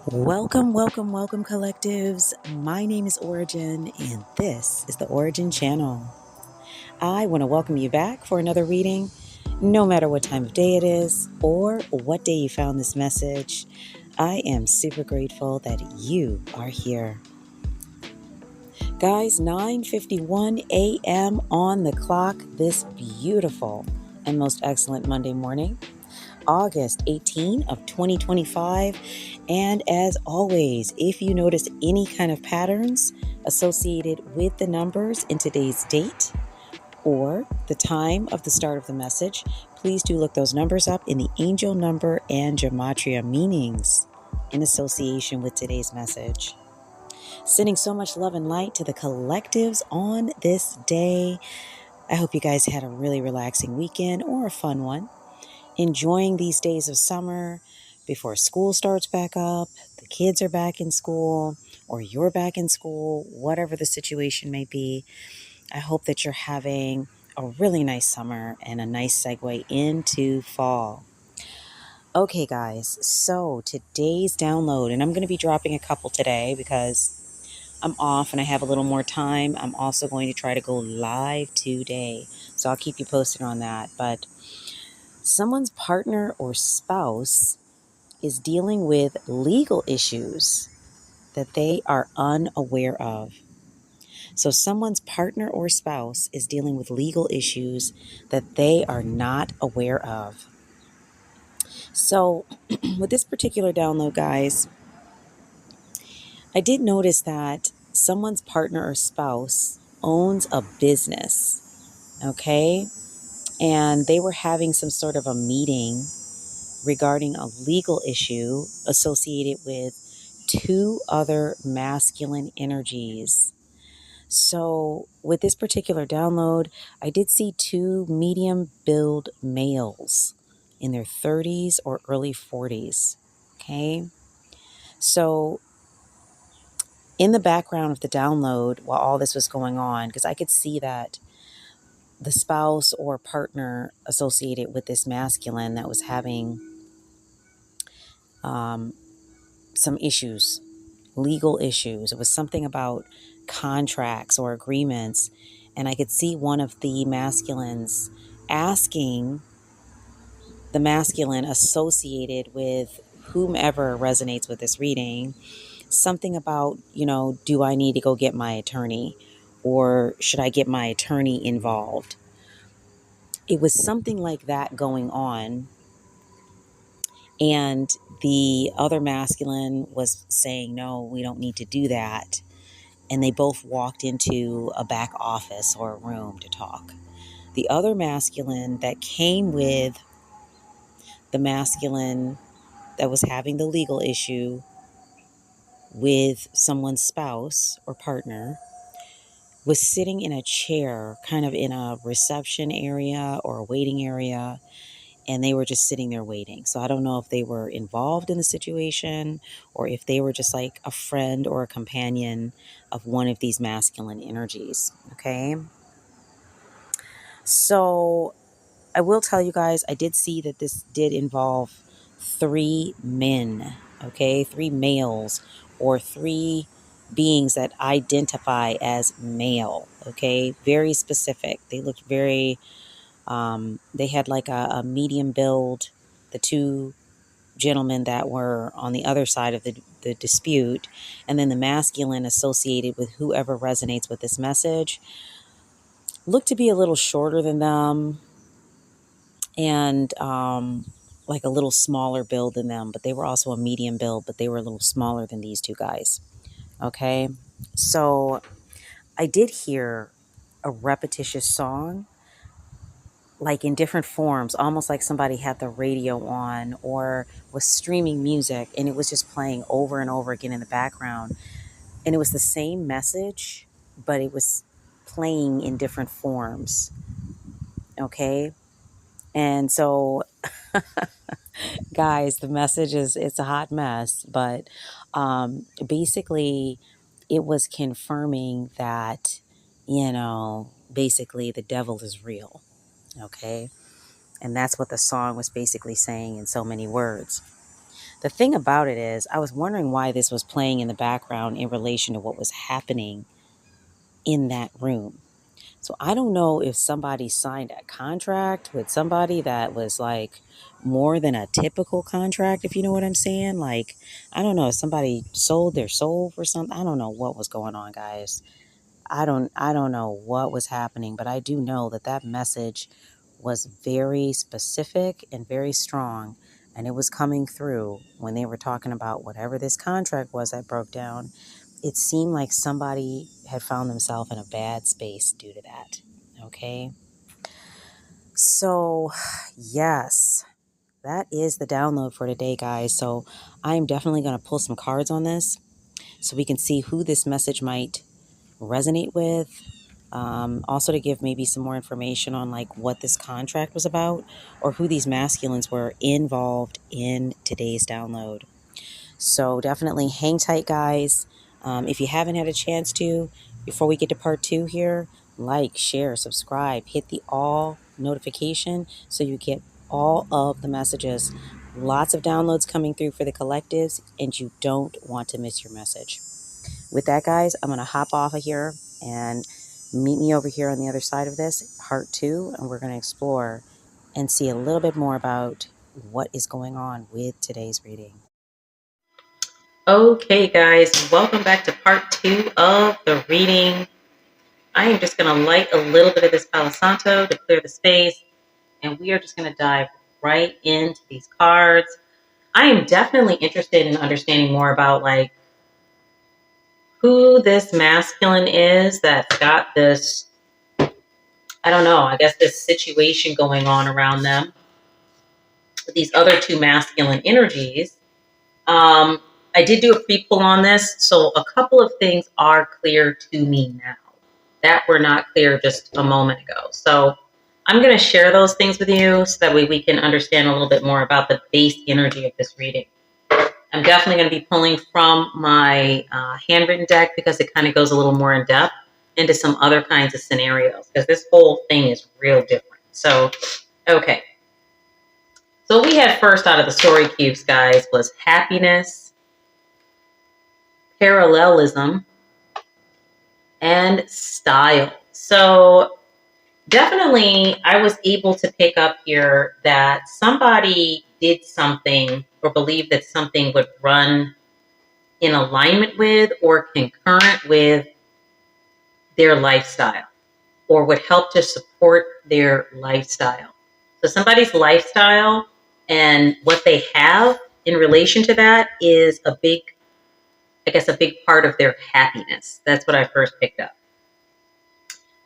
Welcome, welcome, welcome, collectives. My name is Ora-gen, and this is the Ora-gen Channel. I want to welcome you back for another reading, no matter what time of day it is or what day you found this message. I am super grateful that you are here. Guys, 9:51 a.m. on the clock this beautiful and most excellent Monday morning. August 18 of 2025. And as always, if you notice any kind of patterns associated with the numbers in today's date or the time of the start of the message, please do look those numbers up in the angel number and gematria meanings in association with today's message. Sending so much love and light to the collectives on this day. I hope you guys had a really relaxing weekend or a fun one. Enjoying these days of summer before school starts back up, the kids are back in school, or you're back in school, whatever the situation may be. I hope that you're having a really nice summer and a nice segue into fall. Okay, guys, so today's download, and I'm going to be dropping a couple today because I'm off and I have a little more time. I'm also going to try to go live today, so I'll keep you posted on that. But someone's partner or spouse is dealing with legal issues that they are unaware of. So someone's partner or spouse is dealing with legal issues that they are not aware of. So with this particular download, guys, I did notice that someone's partner or spouse owns a business, okay? And they were having some sort of a meeting regarding a legal issue associated with two other masculine energies. So with this particular download, I did see two medium build males in their 30s or early 40s. Okay. So in the background of the download, while all this was going on, because I could see that the spouse or partner associated with this masculine that was having some issues, legal issues. It was something about contracts or agreements. And I could see one of the masculines asking the masculine associated with whomever resonates with this reading something about, do I need to go get my attorney or should I get my attorney involved? It was something like that going on. And the other masculine was saying, no, we don't need to do that. And they both walked into a back office or a room to talk. The other masculine that came with the masculine that was having the legal issue with someone's spouse or partner was sitting in a chair, kind of in a reception area or a waiting area, and they were just sitting there waiting. So I don't know if they were involved in the situation or if they were just like a friend or a companion of one of these masculine energies. Okay. So I will tell you guys, I did see that this did involve three men. Okay. Three males or three beings that identify as male. Okay. Very specific. They looked very they had like a medium build. The two gentlemen that were on the other side of the dispute, and then the masculine associated with whoever resonates with this message, looked to be a little shorter than them and like a little smaller build than them, but they were also a medium build, but they were a little smaller than these two guys. Okay, so I did hear a repetitious song, like in different forms, almost like somebody had the radio on or was streaming music and it was just playing over and over again in the background. And it was the same message, but it was playing in different forms. Okay. And so, guys, the message is, it's a hot mess, but basically it was confirming that, basically the devil is real. Okay. And that's what the song was basically saying in so many words. The thing about it is, I was wondering why this was playing in the background in relation to what was happening in that room. So I don't know if somebody signed a contract with somebody that was like more than a typical contract, if you know what I'm saying. Like, I don't know if somebody sold their soul for something. I don't know what was going on, guys. I don't know what was happening, but I do know that that message was very specific and very strong, and it was coming through when they were talking about whatever this contract was that broke down. It seemed like somebody had found themselves in a bad space due to that. Okay? So, yes, that is the download for today, guys. So, I am definitely going to pull some cards on this so we can see who this message might resonate with. Also to give maybe some more information on like what this contract was about or who these masculines were involved in today's download. So definitely hang tight, guys. If you haven't had a chance to, before we get to part 2 here, like, share, subscribe, hit the all notification so you get all of the messages. Lots of downloads coming through for the collectives, and you don't want to miss your message. With that, guys, I'm going to hop off of here and meet me over here on the other side of this, part 2, and we're going to explore and see a little bit more about what is going on with today's reading. Okay, guys, welcome back to part 2 of the reading. I am just going to light a little bit of this Palo Santo to clear the space, and we are just going to dive right into these cards. I am definitely interested in understanding more about like who this masculine is that's got this, I don't know, I guess this situation going on around them with these other two masculine energies. I did do a pre-pull on this, so a couple of things are clear to me now that were not clear just a moment ago. So I'm going to share those things with you so that way we can understand a little bit more about the base energy of this reading. I'm definitely going to be pulling from my handwritten deck because it kind of goes a little more in depth into some other kinds of scenarios because this whole thing is real different. So, okay. So we had first out of the story cubes, guys, was happiness, parallelism, and style. So definitely I was able to pick up here that somebody did something or believed that something would run in alignment with or concurrent with their lifestyle or would help to support their lifestyle. So somebody's lifestyle and what they have in relation to that is a big part of their happiness. That's what I first picked up.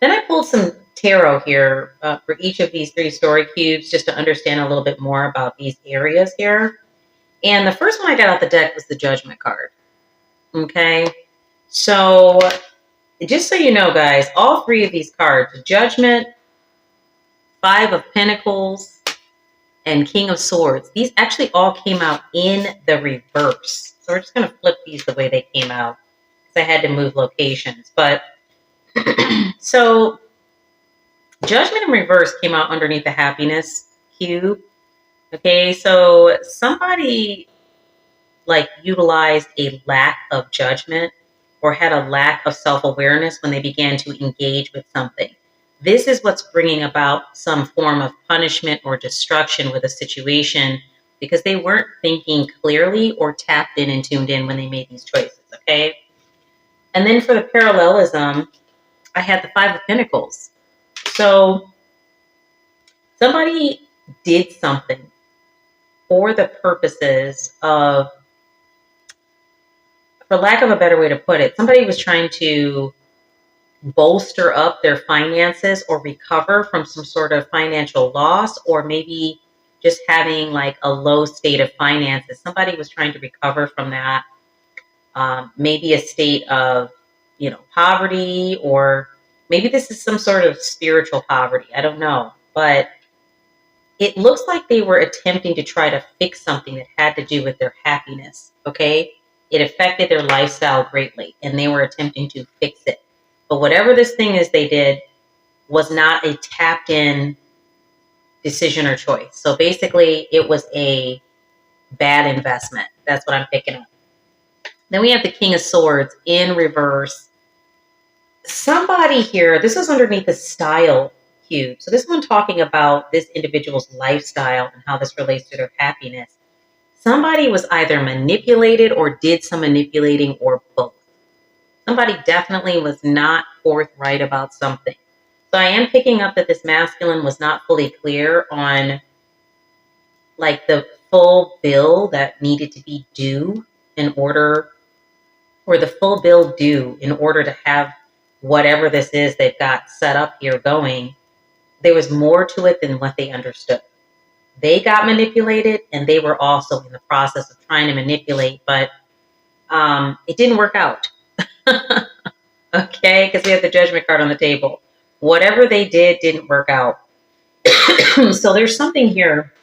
Then I pulled some tarot here for each of these 3 story cubes just to understand a little bit more about these areas here. And the first one I got out the deck was the Judgment card. Okay, so just so you know, guys, all 3 of these cards, Judgment, 5 of Pentacles, and King of Swords, these actually all came out in the reverse. So we're just going to flip these the way they came out because I had to move locations. But so Judgment in reverse came out underneath the happiness cube. Okay, so somebody like utilized a lack of judgment or had a lack of self-awareness when they began to engage with something. This is what's bringing about some form of punishment or destruction with a situation because they weren't thinking clearly or tapped in and tuned in when they made these choices, okay? And then for the parallelism, I had the 5 of Pentacles. So somebody did something for the purposes of, for lack of a better way to put it, somebody was trying to bolster up their finances or recover from some sort of financial loss, or maybe just having like a low state of finances. Somebody was trying to recover from that. Maybe a state of, poverty, or maybe this is some sort of spiritual poverty. I don't know. But it looks like they were attempting to try to fix something that had to do with their happiness, okay? It affected their lifestyle greatly, and they were attempting to fix it. But whatever this thing is they did was not a tapped in decision or choice. So basically, it was a bad investment. That's what I'm picking up. Then we have the King of Swords in reverse. Somebody here, this is underneath the style cube. So this one talking about this individual's lifestyle and how this relates to their happiness. Somebody was either manipulated or did some manipulating or both. Somebody definitely was not forthright about something. So I am picking up that this masculine was not fully clear on like the full bill that needed to be due in order, or the full bill due in order to have whatever this is they've got set up here going. There was more to it than what they understood. They got manipulated, and they were also in the process of trying to manipulate, but it didn't work out. Okay, because we have the judgment card on the table. Whatever they did didn't work out. So there's something here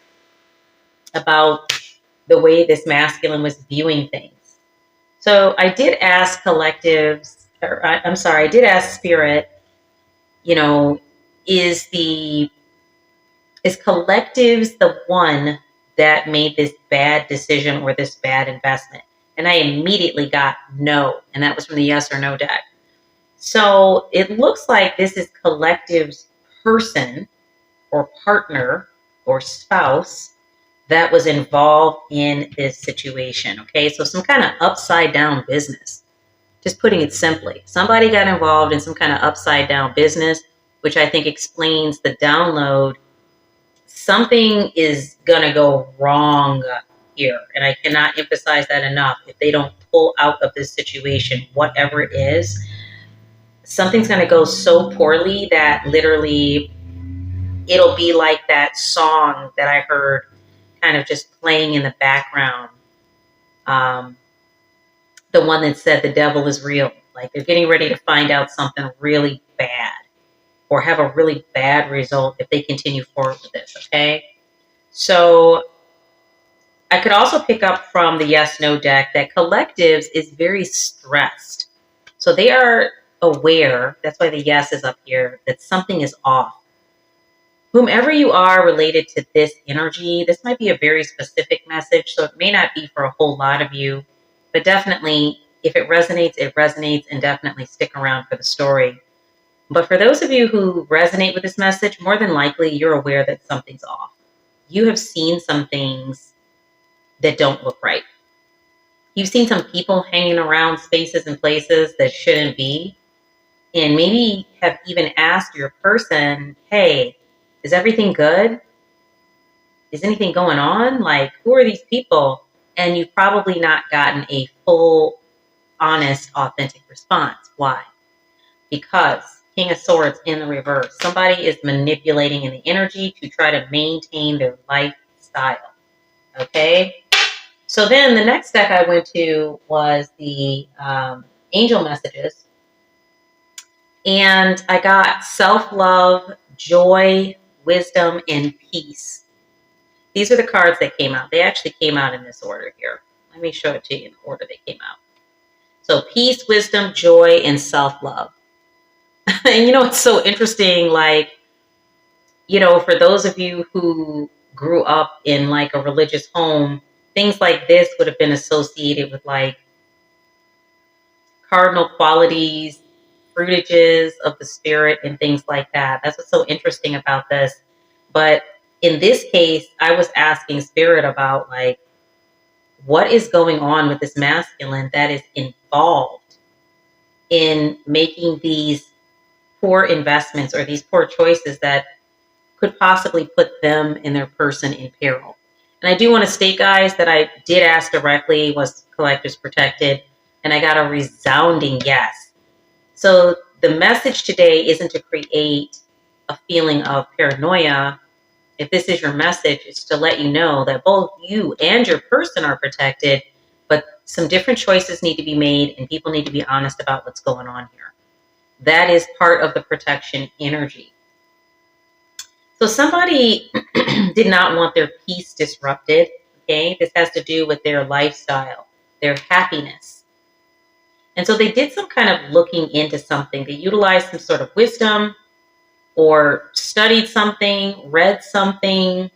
about the way this masculine was viewing things. So I did ask collectives, or I'm sorry, I did ask spirit, you know, is collectives the one that made this bad decision or this bad investment? And I immediately got no, and that was from the yes or no deck. So it looks like this is collective's person or partner or spouse that was involved in this situation. Okay, so some kind of upside down business. Just putting it simply, somebody got involved in some kind of upside down business, which I think explains the download. Something is going to go wrong here. And I cannot emphasize that enough. If they don't pull out of this situation, whatever it is, something's going to go so poorly that literally it'll be like that song that I heard kind of just playing in the background. The one that said the devil is real. Like they're getting ready to find out something really bad or have a really bad result if they continue forward with this, okay? So I could also pick up from the yes-no deck that collectives is very stressed. So they are aware, that's why the yes is up here, that something is off. Whomever you are related to this energy, this might be a very specific message, so it may not be for a whole lot of you, but definitely if it resonates, and definitely stick around for the story. But for those of you who resonate with this message, more than likely you're aware that something's off. You have seen some things that don't look right. You've seen some people hanging around spaces and places that shouldn't be, and maybe have even asked your person, hey, is everything good? Is anything going on? Like, who are these people? And you've probably not gotten a full, honest, authentic response. Why? Because King of Swords in the reverse. Somebody is manipulating in the energy to try to maintain their lifestyle. Okay? So then the next deck I went to was the angel messages. And I got self-love, joy, wisdom, and peace. These are the cards that came out. They actually came out in this order here. Let me show it to you in the order they came out. So peace, wisdom, joy, and self-love. And you know, it's so interesting, like, you know, for those of you who grew up in like a religious home, things like this would have been associated with like cardinal qualities, fruitages of the spirit, and things like that. That's what's so interesting about this. But in this case, I was asking spirit about like, what is going on with this masculine that is involved in making these poor investments or these poor choices that could possibly put them and their person in peril. And I do want to state, guys, that I did ask directly, was collectives protected? And I got a resounding yes. So the message today isn't to create a feeling of paranoia. If this is your message, it's to let you know that both you and your person are protected, but some different choices need to be made and people need to be honest about what's going on here. That is part of the protection energy. So somebody did not want their peace disrupted. Okay, this has to do with their lifestyle, their happiness. And so they did some kind of looking into something. They utilized some sort of wisdom or studied something, read something,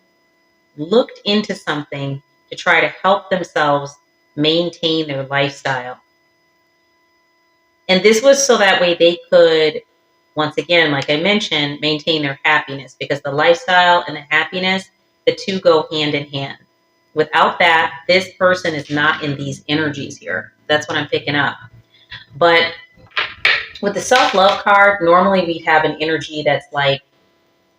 looked into something, to try to help themselves maintain their lifestyle. And this was so that way they could, once again, like I mentioned, maintain their happiness, because the lifestyle and the happiness, the two go hand in hand. Without that, this person is not in these energies here. That's what I'm picking up. But with the self-love card, normally we have an energy that's like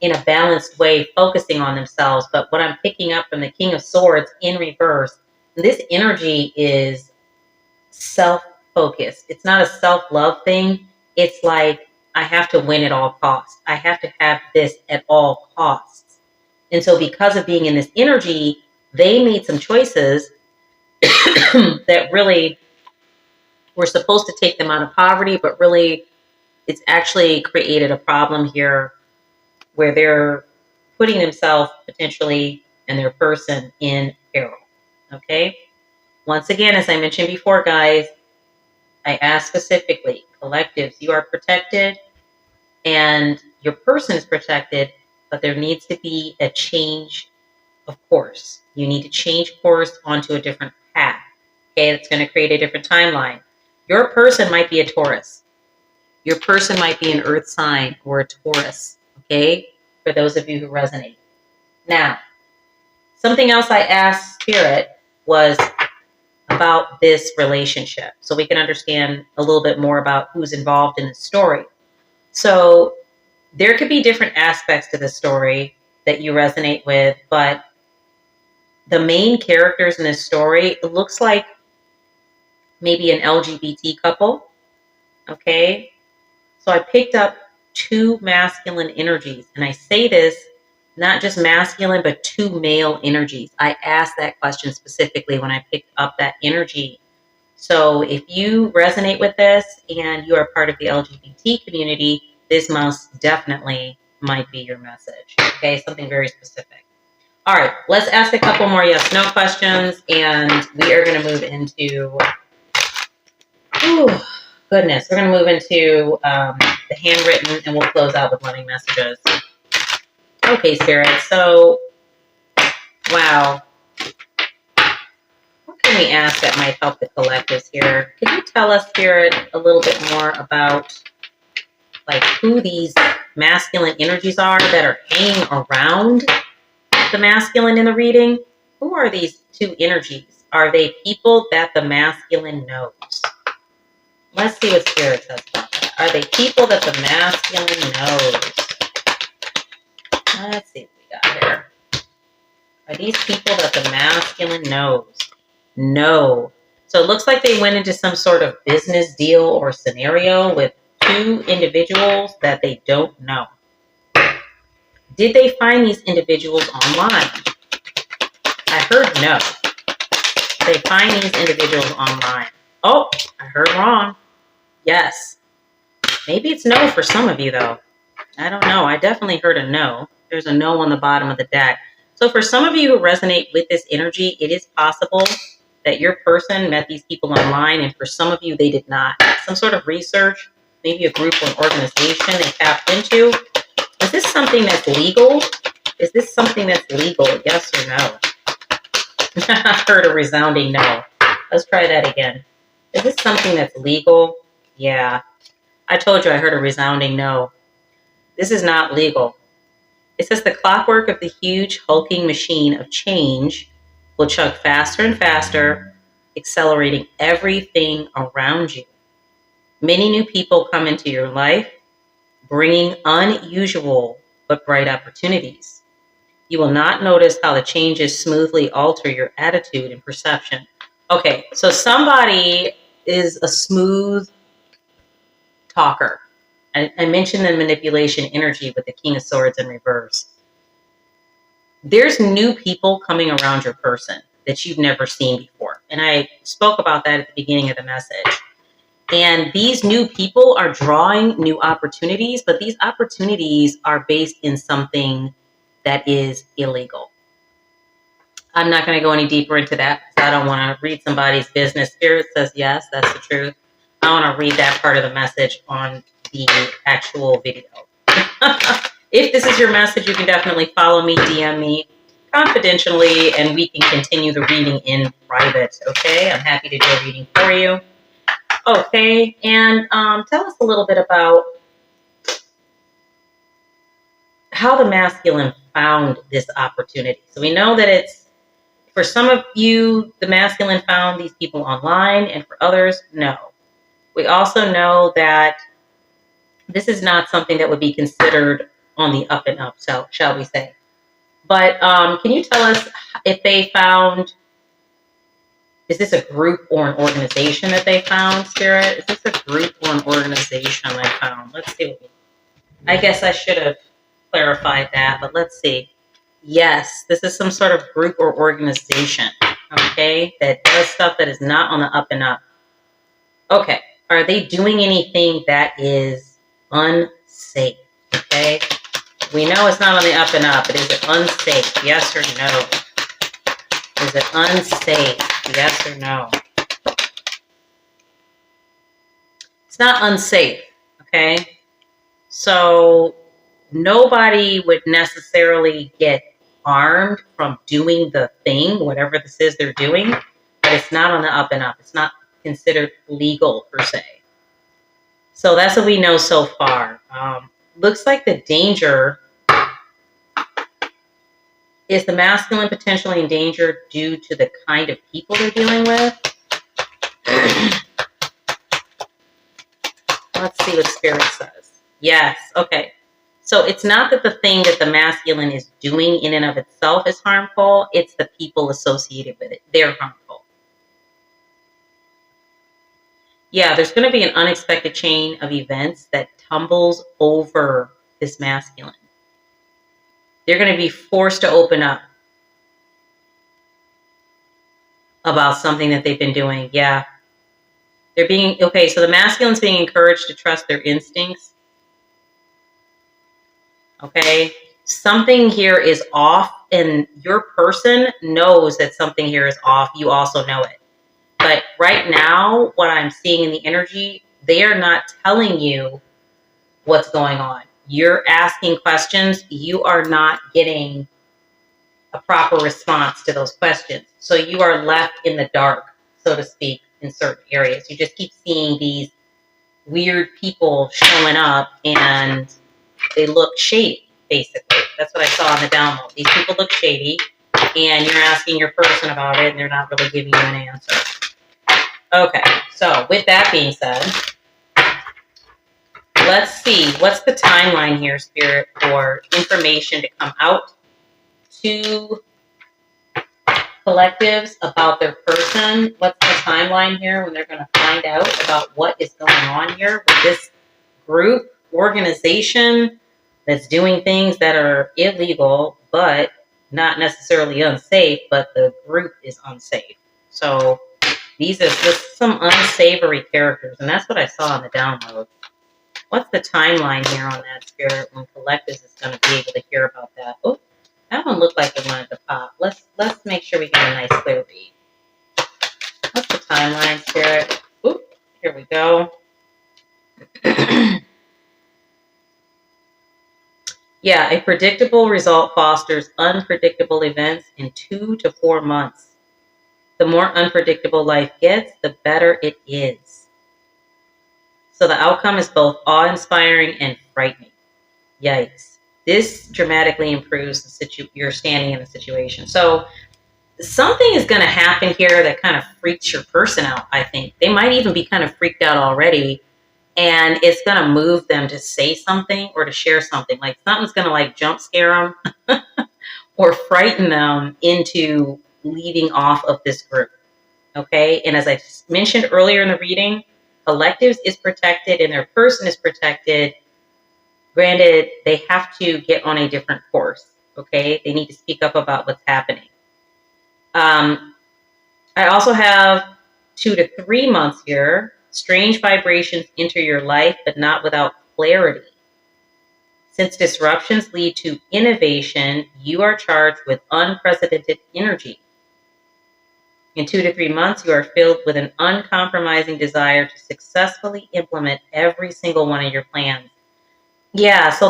in a balanced way, focusing on themselves. But what I'm picking up from the King of Swords in reverse, this energy is self-focused. It's not a self-love thing. It's like, I have to win at all costs. I have to have this at all costs. And so because of being in this energy, they made some choices that really were supposed to take them out of poverty, but really it's actually created a problem here where they're putting themselves potentially and their person in peril. Okay? Once again, as I mentioned before, guys, I asked specifically, collectives, you are protected and your person is protected, but there needs to be a change of course. You need to change course onto a different path. Okay, that's going to create a different timeline. Your person might be a Taurus. Your person might be an earth sign or a Taurus. Okay, for those of you who resonate. Now, something else I asked Spirit was about this relationship, so we can understand a little bit more about who's involved in the story. So there could be different aspects to the story that you resonate with, but the main characters in this story, it looks like maybe an LGBT couple. Okay. So I picked up two masculine energies, and I say this not just masculine, but two male energies. I asked that question specifically when I picked up that energy. So if you resonate with this and you are part of the LGBT community, this most definitely might be your message. Okay. Something very specific. All right, let's ask a couple more yes/no questions, and we are going to move into, we're going to move into the handwritten, and we'll close out with loving messages. Okay, Spirit, so, wow. What can we ask that might help the collectives here? Could you tell us, Spirit, a little bit more about, like, who these masculine energies are that are hanging around the masculine in the reading? Who are these two energies? Are they people that the masculine knows? Let's see what Spirit says about that. Are they people that the masculine knows? Let's see what we got here. Are these people that the masculine knows? No. So it looks like they went into some sort of business deal or scenario with two individuals that they don't know. Did they find these individuals online? I heard no. They find these individuals online. Oh, I heard wrong. Yes. Maybe it's no for some of you, though. I don't know. I definitely heard a no. There's a no on the bottom of the deck. So for some of you who resonate with this energy, it is possible that your person met these people online, and for some of you, they did not. Some sort of research, maybe a group or an organization they tapped into. Is this something that's legal? Is this something that's legal? Yes or no? I heard a resounding no. Let's try that again. Is this something that's legal? Yeah. I told you I heard a resounding no. This is not legal. It says the clockwork of the huge hulking machine of change will chug faster and faster, accelerating everything around you. Many new people come into your life, bringing unusual but bright opportunities. You will not notice how the changes smoothly alter your attitude and perception. Okay, so somebody is a smooth talker. I mentioned the manipulation energy with the King of Swords in reverse. There's new people coming around your person that you've never seen before. And I spoke about that at the beginning of the message. And these new people are drawing new opportunities, but these opportunities are based in something that is illegal. I'm not going to go any deeper into that because I don't want to read somebody's business. Spirit says yes, that's the truth. I want to read that part of the message on the actual video. If this is your message, you can definitely follow me, DM me. confidentially, and we can continue the reading in private. Okay, I'm happy to do a reading for you. Okay, and tell us a little bit about how the masculine found this opportunity. So we know that it's, for some of you, the masculine found these people online, and for others, no. We also know that this is not something that would be considered on the up and up, so shall we say. But can you tell us if they found, is this a group or an organization that they found, Spirit? Is this a group or an organization I found? Let's see. I guess I should have clarified that, but let's see. Yes, this is some sort of group or organization, okay, that does stuff that is not on the up and up. Okay, are they doing anything that is unsafe? Okay, we know it's not on the up and up, but is it unsafe? Yes or no? Is it unsafe? Yes or no? It's not unsafe, okay? So nobody would necessarily get harmed from doing the thing, whatever this is they're doing, but it's not on the up and up. It's not considered legal per se. So that's what we know so far. Looks like the danger is the masculine potentially in danger due to the kind of people they're dealing with. Let's see what Spirit says. Yes, okay. So it's not that the thing that the masculine is doing in and of itself is harmful, it's the people associated with it. They're harmful. Yeah, there's going to be an unexpected chain of events that tumbles over this masculine. They're going to be forced to open up about something that they've been doing. Yeah. They're being, okay, so the masculine's being encouraged to trust their instincts. Okay. Something here is off, and your person knows that something here is off. You also know it. But right now, what I'm seeing in the energy, they are not telling you what's going on. You're asking questions. You are not getting a proper response to those questions. So you are left in the dark, so to speak, in certain areas. You just keep seeing these weird people showing up, and they look shady, basically. That's what I saw in the download. These people look shady, and you're asking your person about it, and they're not really giving you an answer. Okay, so with that being said, let's see. What's the timeline here, Spirit, for information to come out to collectives about their person? What's the timeline here when they're going to find out about what is going on here with this group, organization that's doing things that are illegal, but not necessarily unsafe, but the group is unsafe. So these are just some unsavory characters, and that's what I saw in the download. What's the timeline here on that, Spirit, when collectives is going to be able to hear about that? Oh, that one looked like it wanted to pop. Let's make sure we get a nice clear read. What's the timeline, Spirit? Oop, here we go. Yeah, a predictable result fosters unpredictable events in 2 to 4 months. The more unpredictable life gets, the better it is. So the outcome is both awe-inspiring and frightening. Yikes. This dramatically improves you're standing in the situation. So something is going to happen here that kind of freaks your person out, I think. They might even be kind of freaked out already, and it's going to move them to say something or to share something. Like something's going to like jump scare them or frighten them into leaving off of this group. Okay. And as I mentioned earlier in the reading, collectives is protected and their person is protected. Granted, they have to get on a different course. Okay. They need to speak up about what's happening. I also have 2 to 3 months here. Strange vibrations enter your life, but not without clarity. Since disruptions lead to innovation, you are charged with unprecedented energy. In 2 to 3 months, you are filled with an uncompromising desire to successfully implement every single one of your plans. Yeah, so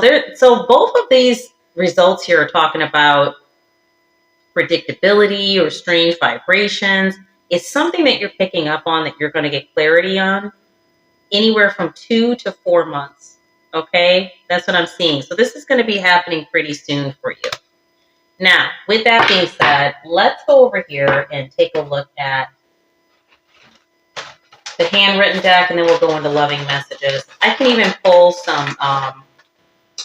both of these results here are talking about predictability or strange vibrations. It's something that you're picking up on that you're going to get clarity on anywhere from 2 to 4 months. Okay, that's what I'm seeing. So this is going to be happening pretty soon for you. Now, with that being said, let's go over here and take a look at the handwritten deck, and then we'll go into loving messages. I can even pull some, I'm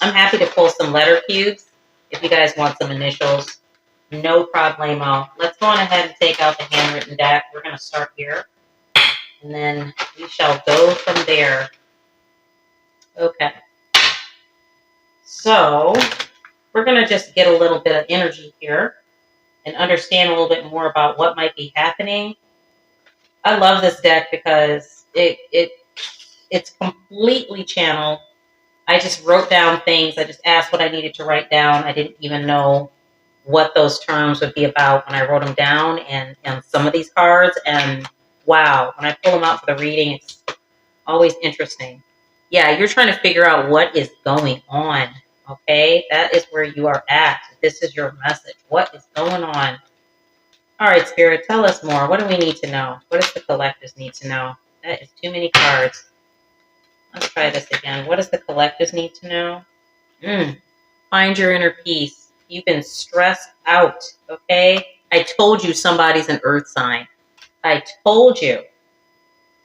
happy to pull some letter cubes if you guys want some initials. No problemo. Let's go on ahead and take out the handwritten deck. We're going to start here, and then we shall go from there. Okay. So we're going to just get a little bit of energy here and understand a little bit more about what might be happening. I love this deck because it's completely channeled. I just wrote down things. I just asked what I needed to write down. I didn't even know what those terms would be about when I wrote them down and some of these cards. And wow, when I pull them out for the reading, it's always interesting. Yeah, you're trying to figure out what is going on. Okay, that is where you are at. This is your message. What is going on? All right, Spirit, tell us more. What do we need to know? What does the collectives need to know? That is too many cards. Let's try this again. What does the collectives need to know? Find your inner peace. You've been stressed out, okay? I told you somebody's an earth sign. I told you.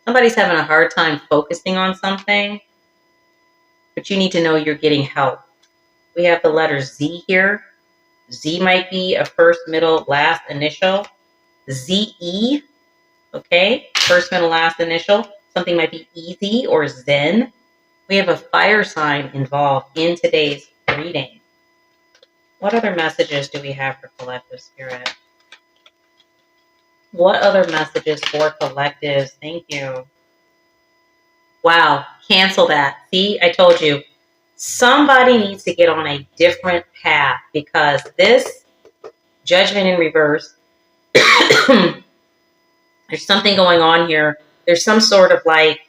Somebody's having a hard time focusing on something, but you need to know you're getting help. We have the letter Z here. Z might be a first, middle, last initial. Z-E, okay? First, middle, last initial. Something might be easy or zen. We have a fire sign involved in today's reading. What other messages do we have for collective spirit? What other messages for collectives? Thank you. Wow, cancel that. See, I told you. Somebody needs to get on a different path because this judgment in reverse, there's something going on here. There's some sort of like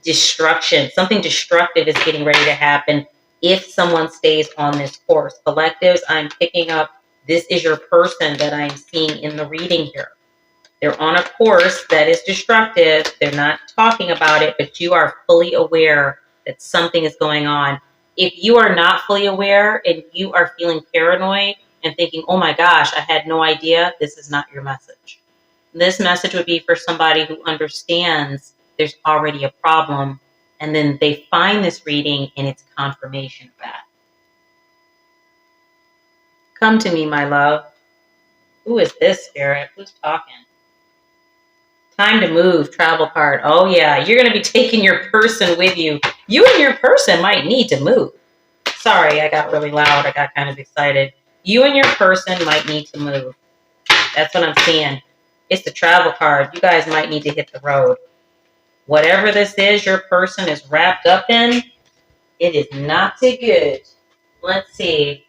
destruction. Something destructive is getting ready to happen if someone stays on this course. Collectives, I'm picking up, this is your person that I'm seeing in the reading here. They're on a course that is destructive. They're not talking about it, but you are fully aware that something is going on. If you are not fully aware and you are feeling paranoid and thinking, oh my gosh, I had no idea, this is not your message. This message would be for somebody who understands there's already a problem, and then they find this reading and it's confirmation of that. Come to me, my love. Who is this, Spirit? Who's talking? Time to move, travel card. Oh yeah, you're going to be taking your person with you. You and your person might need to move. Sorry, I got really loud. I got kind of excited. You and your person might need to move. That's what I'm seeing. It's the travel card. You guys might need to hit the road. Whatever this is your person is wrapped up in, it is not too good. Let's see.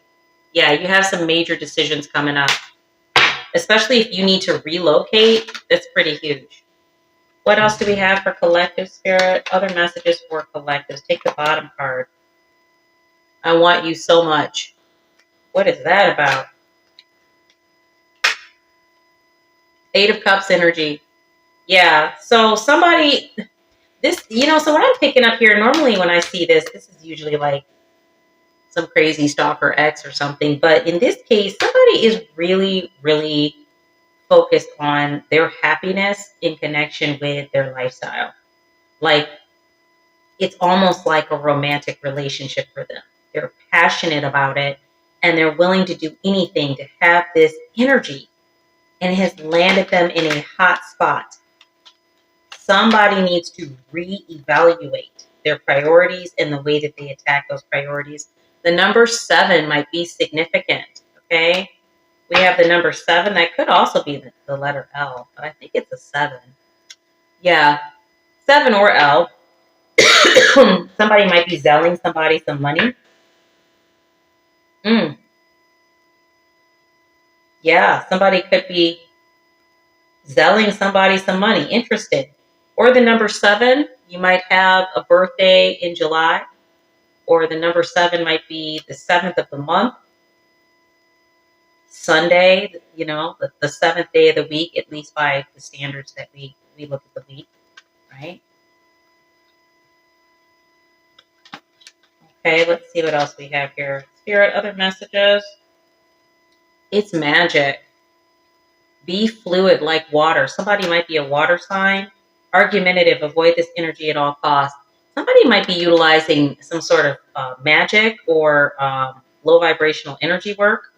Yeah, you have some major decisions coming up. Especially if you need to relocate, that's pretty huge. What else do we have for collective spirit? Other messages for collectives. Take the bottom card. I want you so much. What is that about? Eight of Cups energy. Yeah, so somebody, this, so what I'm picking up here, normally when I see this is usually like some crazy stalker ex or something. But in this case, somebody is really, really focused on their happiness in connection with their lifestyle. Like, it's almost like a romantic relationship for them. They're passionate about it and they're willing to do anything to have this energy, and it has landed them in a hot spot. Somebody needs to reevaluate their priorities and the way that they attack those priorities. The number 7 might be significant, okay? We have the number 7. That could also be the letter L, but I think it's a 7. Yeah, 7 or L. Somebody might be selling somebody some money. Yeah, somebody could be selling somebody some money. Interested. Or the number 7, you might have a birthday in July. Or the number 7 might be the 7th of the month. Sunday, the seventh day of the week, at least by the standards that we look at the week, right? Okay, let's see what else we have here. Spirit, other messages. It's magic. Be fluid like water. Somebody might be a water sign. Argumentative, avoid this energy at all costs. Somebody might be utilizing some sort of magic or low vibrational energy work.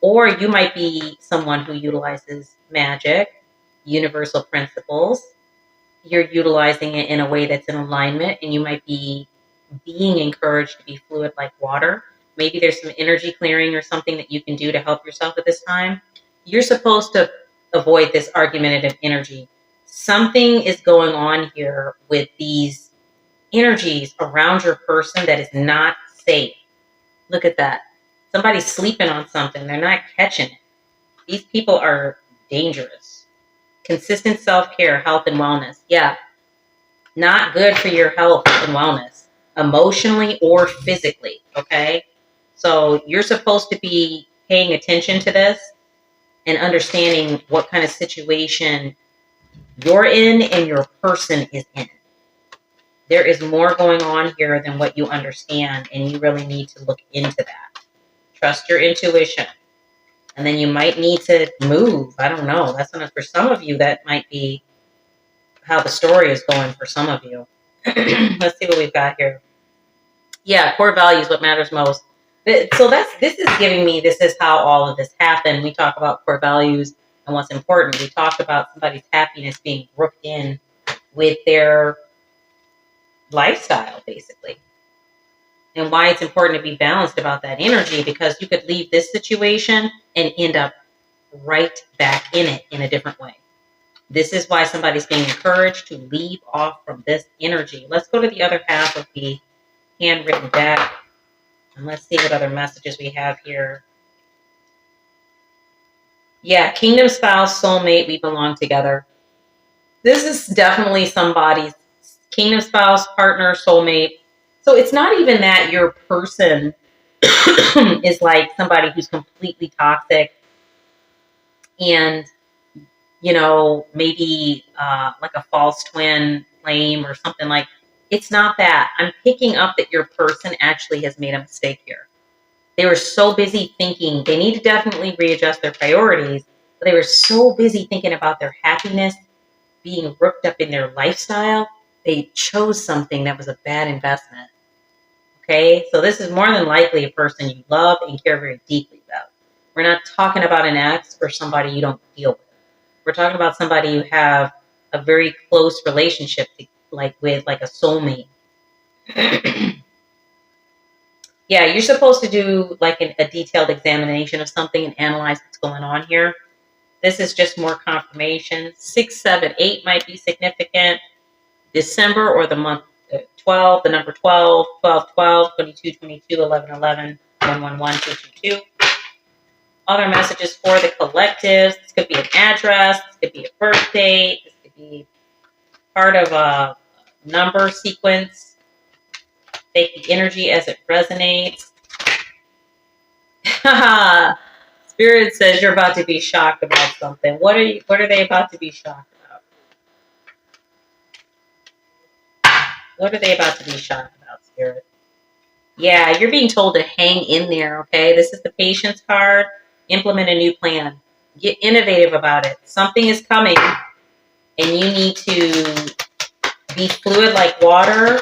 Or you might be someone who utilizes magic, universal principles. You're utilizing it in a way that's in alignment, and you might be being encouraged to be fluid like water. Maybe there's some energy clearing or something that you can do to help yourself at this time. You're supposed to avoid this argumentative energy. Something is going on here with these energies around your person that is not safe. Look at that. Somebody's sleeping on something. They're not catching it. These people are dangerous. Consistent self-care, health, and wellness. Yeah, not good for your health and wellness, emotionally or physically, okay? So you're supposed to be paying attention to this and understanding what kind of situation you're in and your person is in. There is more going on here than what you understand, and you really need to look into that. Trust your intuition. And then you might need to move. I don't know. That's not, for some of you, that might be how the story is going for some of you. Let's see what we've got here. Yeah, core values, what matters most. So this is giving me, this is how all of this happened. We talk about core values and what's important. We talked about somebody's happiness being grouped in with their lifestyle, basically. And why it's important to be balanced about that energy, because you could leave this situation and end up right back in it in a different way. This is why somebody's being encouraged to leave off from this energy. Let's go to the other half of the handwritten deck, and let's see what other messages we have here. Yeah, kingdom, spouse, soulmate, we belong together. This is definitely somebody's kingdom, spouse, partner, soulmate. So it's not even that your person is like somebody who's completely toxic and, maybe like a false twin flame or something like. It's not that. I'm picking up that your person actually has made a mistake here. They were so busy thinking they need to definitely readjust their priorities, but they were so busy thinking about their happiness being ripped up in their lifestyle, they chose something that was a bad investment. Okay, so this is more than likely a person you love and care very deeply about. We're not talking about an ex or somebody you don't deal with. We're talking about somebody you have a very close relationship with, like a soulmate. Yeah, you're supposed to do like a detailed examination of something and analyze what's going on here. This is just more confirmation. 6, 7, 8 might be significant. December or the month 12, the number 12, 12, 12, 22, 22, 11, 11, 1, 1, 1, 2, 2, 2. Other messages for the collectives. This could be an address. This could be a birth date. This could be part of a number sequence. Take the energy as it resonates. Spirit says you're about to be shocked about something. What are they about to be shocked about? What are they about to be shocked about, Spirit? Yeah, you're being told to hang in there, okay? This is the patience card. Implement a new plan. Get innovative about it. Something is coming, and you need to be fluid like water,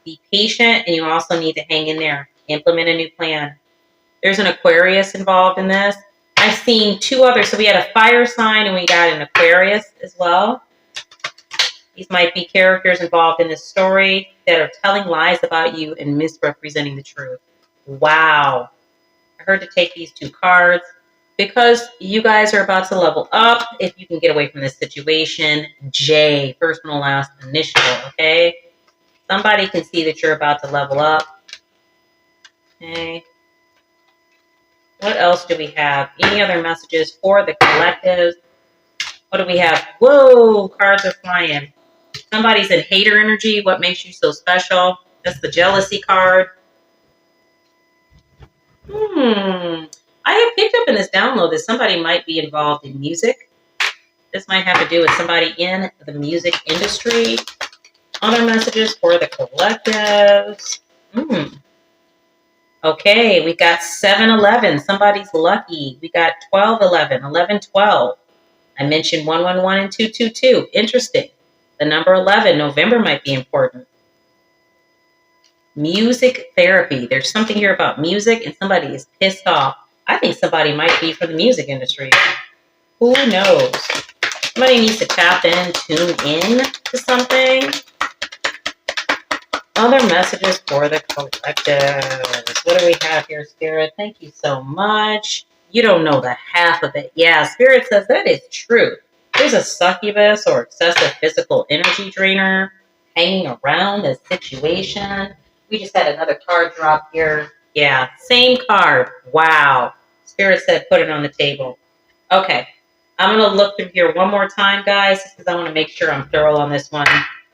be patient, and you also need to hang in there. Implement a new plan. There's an Aquarius involved in this. I've seen 2 others. So we had a fire sign, and we got an Aquarius as well. These might be characters involved in this story that are telling lies about you and misrepresenting the truth. Wow. I heard to take these 2 cards because you guys are about to level up. If you can get away from this situation, J, first and last initial, okay? Somebody can see that you're about to level up. Okay. What else do we have? Any other messages for the collectives? What do we have? Whoa, cards are flying. Somebody's in hater energy. What makes you so special? That's the jealousy card. I have picked up in this download that somebody might be involved in music. This might have to do with somebody in the music industry. Other messages for the collectives. Okay, we got 7-11. Somebody's lucky. We got 12-11, 11-12. I mentioned 111 and 222. Interesting. The number 11, November might be important. Music therapy. There's something here about music and somebody is pissed off. I think somebody might be from the music industry. Who knows? Somebody needs to tap in, tune in to something. Other messages for the collectives. What do we have here, Spirit? Thank you so much. You don't know the half of it. Yeah, Spirit says that is true. There's a succubus or excessive physical energy drainer hanging around the situation. We just had another card drop here. Yeah, same card. Wow. Spirit said put it on the table. Okay. I'm going to look through here one more time, guys, because I want to make sure I'm thorough on this one,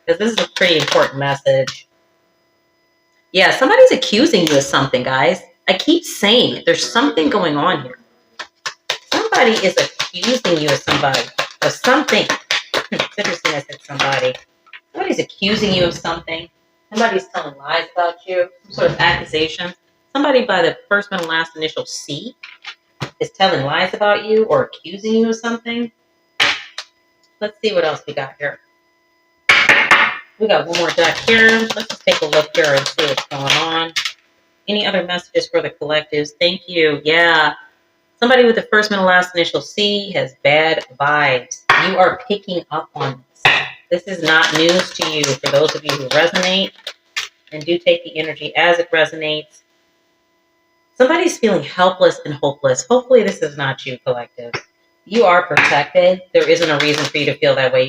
because this is a pretty important message. Yeah, somebody's accusing you of something, guys. I keep saying it. There's something going on here. Somebody is accusing you of something. It's interesting I said somebody. Somebody's accusing you of something. Somebody's telling lies about you. Some sort of accusation. Somebody by the first and last initial C is telling lies about you or accusing you of something. Let's see what else we got here. We got one more deck here. Let's just take a look here and see what's going on. Any other messages for the collectives? Thank you. Yeah. Somebody with the first, middle, last initial C has bad vibes. You are picking up on this. This is not news to you. For those of you who resonate and do take the energy as it resonates. Somebody's feeling helpless and hopeless. Hopefully this is not you, collective. You are protected. There isn't a reason for you to feel that way.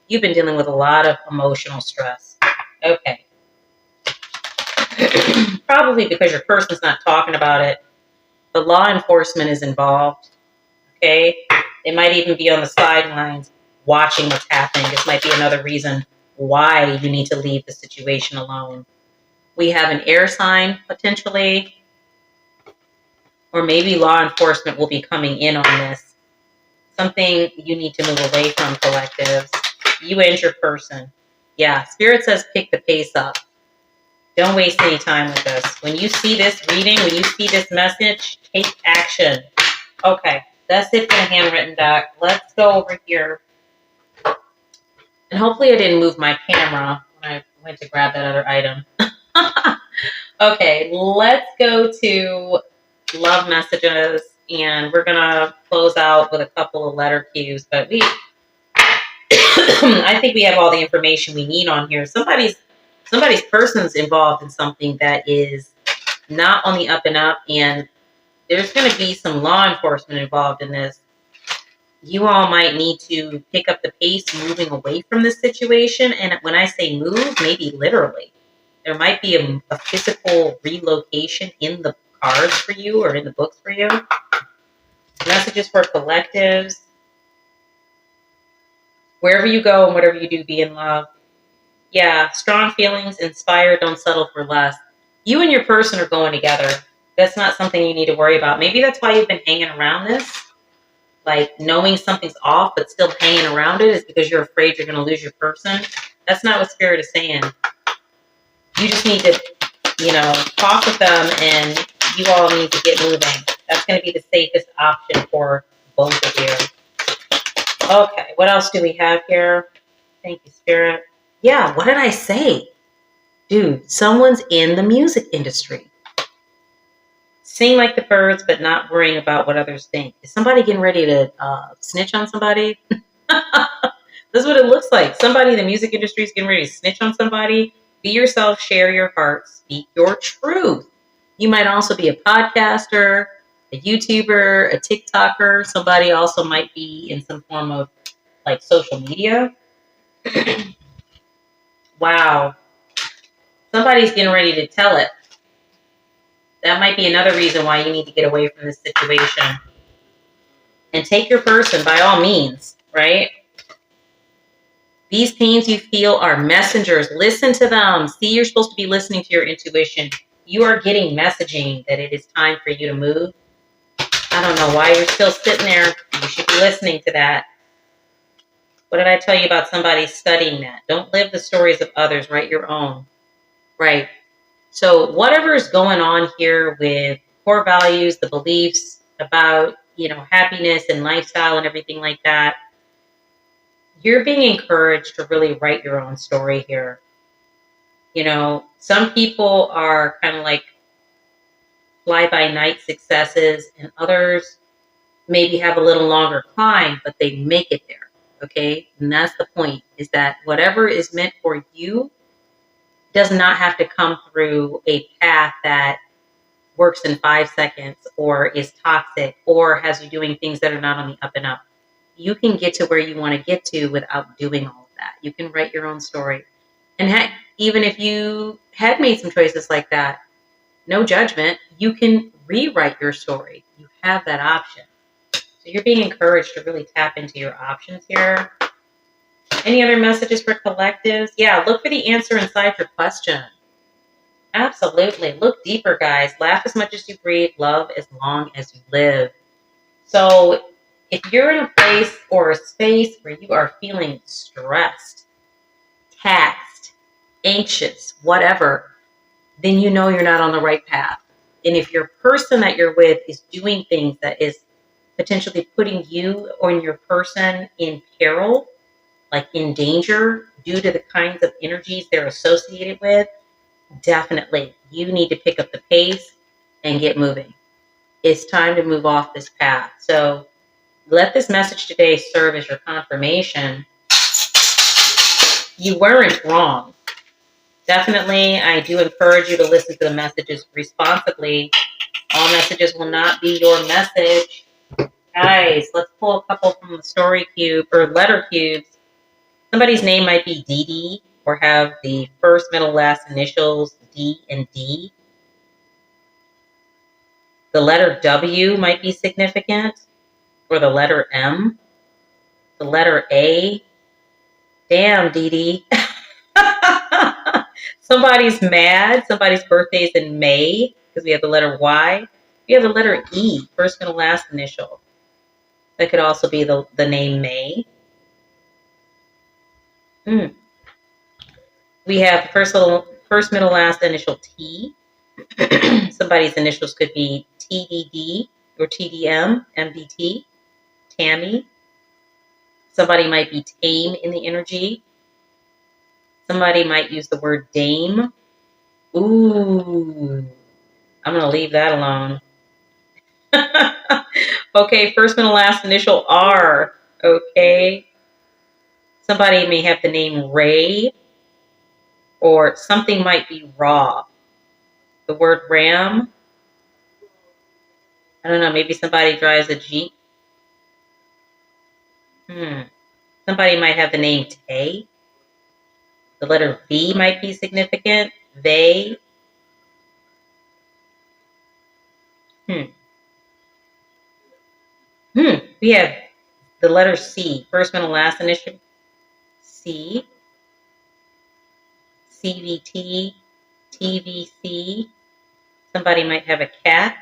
You've been dealing with a lot of emotional stress. Okay. Probably because your person's not talking about it. But law enforcement is involved. Okay? They might even be on the sidelines watching what's happening. This might be another reason why you need to leave the situation alone. We have an air sign, potentially. Or maybe law enforcement will be coming in on this. Something you need to move away from, collectives. You and your person. Yeah, Spirit says pick the pace up. Don't waste any time with this. When you see this reading, when you see this message, take action. Okay, that's it for the handwritten deck. Let's go over here. And hopefully I didn't move my camera when I went to grab that other item. Okay, let's go to love messages. And we're going to close out with a couple of letter cues. But I think we have all the information we need on here. Somebody's person's involved in something that is not on the up and up, and there's going to be some law enforcement involved in this. You all might need to pick up the pace moving away from this situation. And when I say move, maybe literally. There might be a physical relocation in the cards for you or in the books for you. Messages for collectives. Wherever you go and whatever you do, be in love. Yeah, strong feelings, inspired, don't settle for less. You and your person are going together. That's not something you need to worry about. Maybe that's why you've been hanging around this. Like knowing something's off, but still hanging around it is because you're afraid you're going to lose your person. That's not what Spirit is saying. You just need to, talk with them, and you all need to get moving. That's going to be the safest option for both of you. Okay, what else do we have here? Thank you, Spirit. Yeah, what did I say? Dude, someone's in the music industry. Sing like the birds, but not worrying about what others think. Is somebody getting ready to snitch on somebody? This is what it looks like. Somebody in the music industry is getting ready to snitch on somebody. Be yourself, share your heart, speak your truth. You might also be a podcaster, a YouTuber, a TikToker. Somebody also might be in some form of like social media. Wow. Somebody's getting ready to tell it. That might be another reason why you need to get away from this situation. And take your person by all means, right? These pains you feel are messengers. Listen to them. See, you're supposed to be listening to your intuition. You are getting messaging that it is time for you to move. I don't know why you're still sitting there. You should be listening to that. What did I tell you about somebody studying that? Don't live the stories of others, write your own. Right. So whatever is going on here with core values, the beliefs about, happiness and lifestyle and everything like that, you're being encouraged to really write your own story here. Some people are kind of like fly by night successes, and others maybe have a little longer climb, but they make it there. Okay. And that's the point, is that whatever is meant for you does not have to come through a path that works in 5 seconds or is toxic or has you doing things that are not on the up and up. You can get to where you want to get to without doing all of that. You can write your own story. And heck, even if you had made some choices like that, no judgment, you can rewrite your story. You have that option. So you're being encouraged to really tap into your options here. Any other messages for collectives? Yeah, look for the answer inside your question. Absolutely. Look deeper, guys. Laugh as much as you breathe. Love as long as you live. So if you're in a place or a space where you are feeling stressed, taxed, anxious, whatever, then you know you're not on the right path. And if your person that you're with is doing things that is potentially putting you or your person in peril, like in danger due to the kinds of energies they're associated with, definitely you need to pick up the pace and get moving. It's time to move off this path. So let this message today serve as your confirmation. You weren't wrong. Definitely, I do encourage you to listen to the messages responsibly. All messages will not be your message. Guys, let's pull a couple from the story cube or letter cubes. Somebody's name might be Dee Dee or have the first, middle, last initials D and D. The letter W might be significant, or the letter M. The letter A. Damn, Dee Dee. Somebody's mad. Somebody's birthday is in May because we have the letter Y. We have the letter E, first, middle, last initial. That could also be the name May. We have first, middle, last initial T. Somebody's initials could be TDD or TDM, MDT, Tammy. Somebody might be tame in the energy. Somebody might use the word dame. Ooh, I'm going to leave that alone. Okay, first, middle, last initial R. Okay. Somebody may have the name Ray, or something might be raw. The word ram. I don't know, maybe somebody drives a Jeep. Somebody might have the name Tay. The letter V might be significant. They. We have the letter C, first, middle, last initial. C. CVT. TVC. Somebody might have a cat.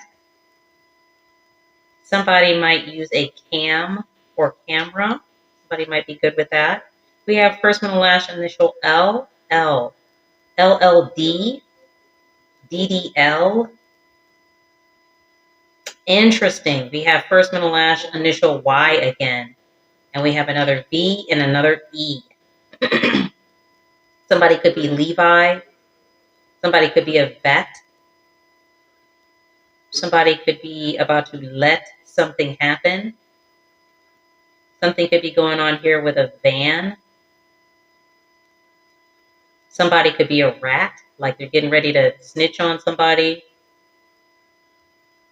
Somebody might use a cam or camera. Somebody might be good with that. We have first, middle, last initial L. L. LLD. DDL. Interesting. We have first, middle, last initial Y again. And we have another V and another E. Somebody could be Levi. Somebody could be a vet. Somebody could be about to let something happen. Something could be going on here with a van. Somebody could be a rat, like they're getting ready to snitch on somebody.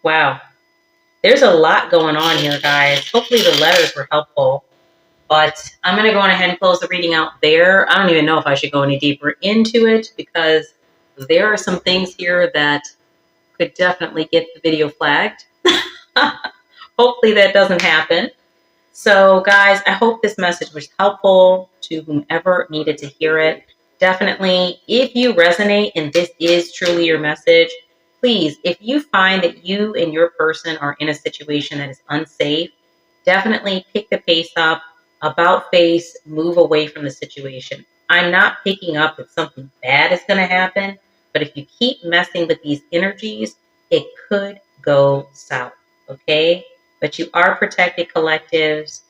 Wow. There's a lot going on here, guys. Hopefully the letters were helpful. But I'm going to go on ahead and close the reading out there. I don't even know if I should go any deeper into it because there are some things here that could definitely get the video flagged. Hopefully that doesn't happen. So guys, I hope this message was helpful to whomever needed to hear it. Definitely, if you resonate and this is truly your message, please, if you find that you and your person are in a situation that is unsafe, definitely pick the pace up, about face, move away from the situation. I'm not picking up that something bad is going to happen, but if you keep messing with these energies, it could go south, okay? But you are protected collectives,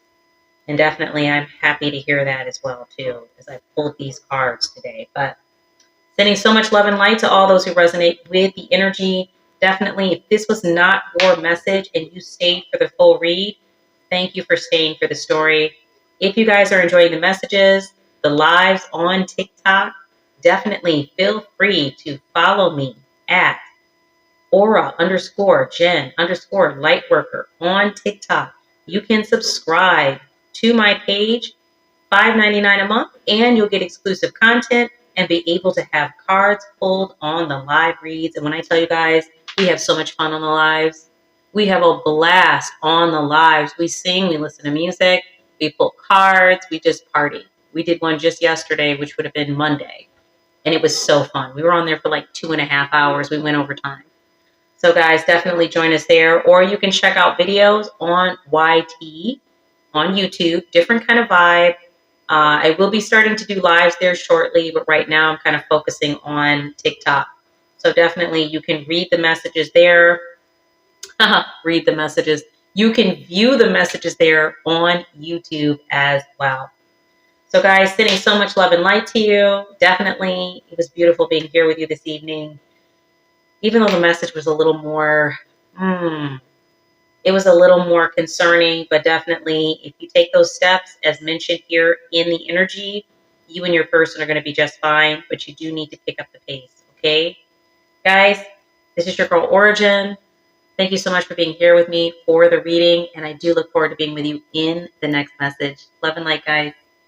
and definitely I'm happy to hear that as well, too, as I pulled these cards today. But sending so much love and light to all those who resonate with the energy. Definitely, if this was not your message and you stayed for the full read, thank you for staying for the story. If you guys are enjoying the messages, the lives on TikTok, definitely feel free to follow me at Ora_Gen_Lightworker on TikTok. You can subscribe to my page, $5.99 a month, and you'll get exclusive content and be able to have cards pulled on the live reads. And when I tell you guys, we have so much fun on the lives. We have a blast on the lives. We sing, we listen to music, we pull cards, we just party. We did one just yesterday, which would have been Monday, and it was so fun. We were on there for like 2.5 hours. We went over time. So guys, definitely join us there. Or you can check out videos on YT on YouTube. Different kind of vibe. I will be starting to do lives there shortly, but right now I'm kind of focusing on TikTok. So definitely you can read the messages there. Read the messages. You can view the messages there on YouTube as well. So guys, sending so much love and light to you. Definitely, it was beautiful being here with you this evening. Even though the message was a little more, it was a little more concerning, but definitely if you take those steps as mentioned here in the energy, you and your person are going to be just fine, but you do need to pick up the pace, okay? Guys, this is your girl Ora-gen. Thank you so much for being here with me for the reading, and I do look forward to being with you in the next message. Love and light, guys.